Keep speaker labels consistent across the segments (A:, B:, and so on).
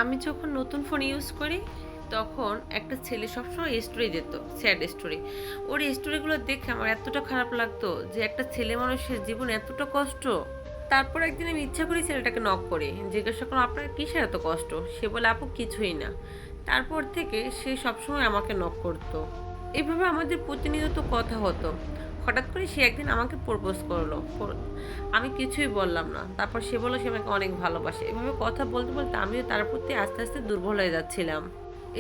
A: আমি যখন নতুন ফোন ইউজ করি তখন একটা ছেলে সবসময় স্টোরি দিত, স্যাড স্টোরি। ওর স্টোরিগুলো দেখে আমার এতটা খারাপ লাগতো যে একটা ছেলে মানুষের জীবন এতটা কষ্ট। তারপর একদিন আমি ইচ্ছা করি ছেলেটাকে নক করে জিজ্ঞাসা করলাম আপনার কিসের এত কষ্ট। সে বলে আপু কিছুই না। তারপর থেকে সে সবসময় আমাকে নক করতো। এভাবে আমাদের প্রতিনিয়ত কথা হতো। হঠাৎ করে সে একদিন আমাকে প্রপোজ করলো। আমি কিছুই বললাম না। তারপর সে বললো সে আমাকে অনেক ভালোবাসে। এভাবে কথা বলতে বলতে আমিও তার প্রতি আস্তে আস্তে দুর্বল হয়ে যাচ্ছিলাম।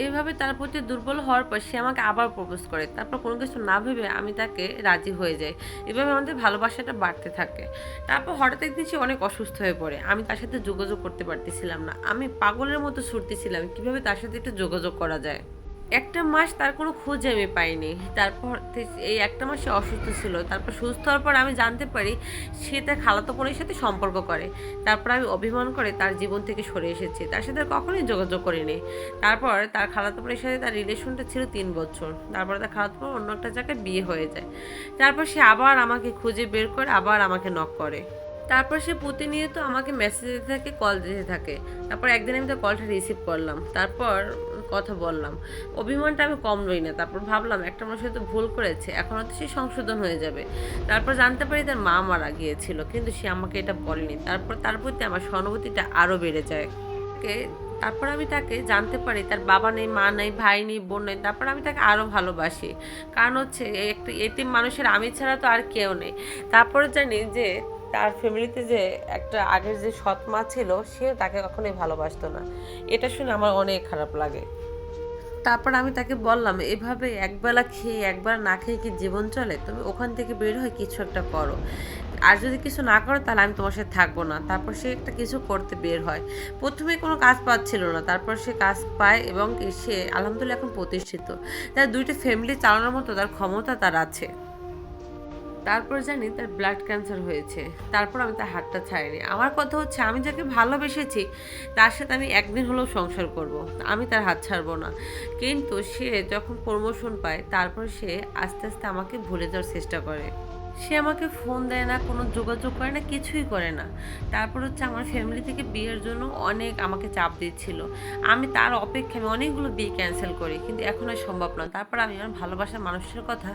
A: এভাবে তার প্রতি দুর্বল হওয়ার পর সে আমাকে আবার প্রপোজ করে। তারপর কোনো কিছু না ভেবে আমি তাকে রাজি হয়ে যাই। এভাবে আমাদের ভালোবাসাটা বাড়তে থাকে। তারপর হঠাৎ একদিন সে অনেক অসুস্থ হয়ে পড়ে। আমি তার সাথে যোগাযোগ করতে পারতেছিলাম না। আমি পাগলের মতো ছুটতেছিলাম কিভাবে তার সাথে একটু যোগাযোগ করা যায়। একটা মাস তার কোনো খোঁজ আমি পাইনি। তারপর এই একটা মাস সে অসুস্থ ছিল। তারপর সুস্থ হওয়ার পর আমি জানতে পারি সে তার খালাতো বোনের সাথে সম্পর্ক করে। তারপর আমি অভিমান করে তার জীবন থেকে সরে এসেছি। তার সাথে আর কখনোই যোগাযোগ করিনি। তারপর তার খালাতো বোনের সাথে তার রিলেশনটা ছিল ৩ বছর। তারপর তার খালাতো বোন অন্য একটা জায়গায় বিয়ে হয়ে যায়। তারপর সে আবার আমাকে খুঁজে বের করে আবার আমাকে নক করে। তারপর সে প্রতিনিয়ত আমাকে মেসেজ দিতে থাকে, কল দিতে থাকে। তারপর একদিন আমি তার কলটা রিসিভ করলাম। তারপর কথা বললাম। অভিমানটা আমি কম রই না। তারপর ভাবলাম একটা মানুষ তো ভুল করেছে, এখন হয়তো সে সংশোধন হয়ে যাবে। তারপর জানতে পারি তার মা মারা গিয়েছিল, কিন্তু সে আমাকে এটা বলেনি। তারপর তার প্রতি আমার সহানুভূতিটা আরও বেড়ে যায়। তারপর আমি তাকে জানতে পারি তার বাবা নেই, মা নেই, ভাই নেই, বোন নেই। তারপর আমি তাকে আরও ভালোবাসি। কারণ হচ্ছে একটা এতিম মানুষের আমি ছাড়া তো আর কেউ নেই। তারপরে জানি যে তার ফ্যামিলিতে যে একটা আগের যে সৎ মা ছিল সেও তাকে কখনোই ভালোবাসতো না। এটা শুনে আমার অনেক খারাপ লাগে। তারপর আমি তাকে বললাম এভাবে একবেলা খেয়ে একবেলা না খেয়ে কি জীবন চলে? তুমি ওখান থেকে বের হয়ে কিছু একটা করো। আর যদি কিছু না করো তাহলে আমি তোমার সাথে থাকবো না। তারপর সে একটা কিছু করতে বের হয়। প্রথমে কোনো কাজ পাচ্ছিল না। তারপর সে কাজ পায় এবং সে আলহামদুলিল্লাহ এখন প্রতিষ্ঠিত। তার 2টা ফ্যামিলি চালানোর মতো তার ক্ষমতা তার আছে। তারপর জানি তার ব্লাড ক্যান্সার হয়েছে। তারপর আমি তার হাতটা ছাড়িনি। আমার কথা হচ্ছে আমি যাকে ভালোবেসেছি তার সাথে আমি একদিন হলেও সংসার করব। আমি তার হাত ছাড়বো না। কিন্তু সে যখন প্রমোশন পায় তারপর সে আস্তে আস্তে আমাকে ভুলে যাওয়ার চেষ্টা করে। সে আমাকে ফোন দেয় না, কোনো যোগাযোগ করে না, কিছুই করে না। তারপর হচ্ছে আমার ফ্যামিলি থেকে বিয়ের জন্য অনেক আমাকে চাপ দিচ্ছিল। আমি তার অপেক্ষায় আমি অনেকগুলো বিয়ে ক্যান্সেল করি, কিন্তু এখন আর সম্ভব না। তারপর আমি আমার ভালোবাসার মানুষের কথা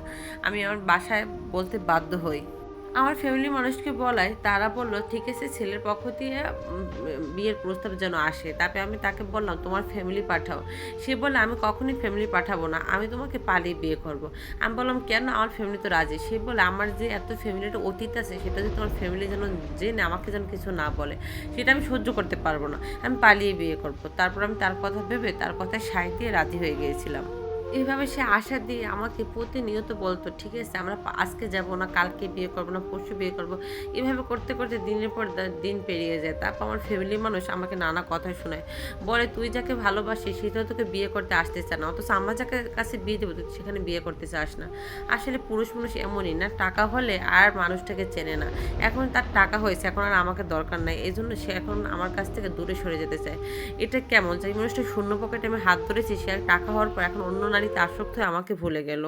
A: আমি আমার বাসায় বলতে বাধ্য হই। আমার ফ্যামিলির মানুষকে বলায় তারা বলল ঠিক আছে ছেলের পক্ষ দিয়ে বিয়ের প্রস্তাব যেন আসে। তারপরে আমি তাকে বললাম তোমার ফ্যামিলি পাঠাও। সে বলে আমি কখনোই ফ্যামিলি পাঠাবো না, আমি তোমাকে পালিয়ে বিয়ে করব। আমি বললাম কেন? আমার ফ্যামিলি তো রাজি। সে বলে আমার যে এত ফ্যামিলির অতীত আছে সেটা যদি তোমার ফ্যামিলি যেন জেনে আমাকে যেন কিছু না বলে, সেটা আমি সহ্য করতে পারবো না, আমি পালিয়ে বিয়ে করব। তারপর আমি তার কথা ভেবে তার কথায় সায় দিয়ে রাজি হয়ে গিয়েছিলাম। এভাবে সে আশা দিয়ে আমাকে প্রতিনিয়ত বলতো ঠিক আছে আমরা আজকে যাব না, কালকে বিয়ে করবো না, পরশু বিয়ে করবো। এভাবে করতে করতে দিনের পর দিন পেরিয়ে যায়। তারপর আমার ফ্যামিলির মানুষ আমাকে নানা কথা শোনায়। বলে তুই যাকে ভালোবাসিস সে তো তোকে বিয়ে করতে আসতে চায় না, অথচ আমরা যাকে কাছে বিয়ে দেবো তুই সেখানে বিয়ে করতে চাস না। আসলে পুরুষ মানুষ এমনই না, টাকা হলে আর মানুষটাকে চেনে না। এখন তার টাকা হয়েছে, এখন আর আমাকে দরকার নাই, এই জন্য সে এখন আমার কাছ থেকে দূরে সরে যেতে চায়। এটা কেমন যে মানুষটা শূন্য পকেটে আমি হাত ধরেছি, সে আর টাকা হওয়ার পর এখন অন্য নারীতে আসক্ত হয়ে আমাকে ভুলে গেল।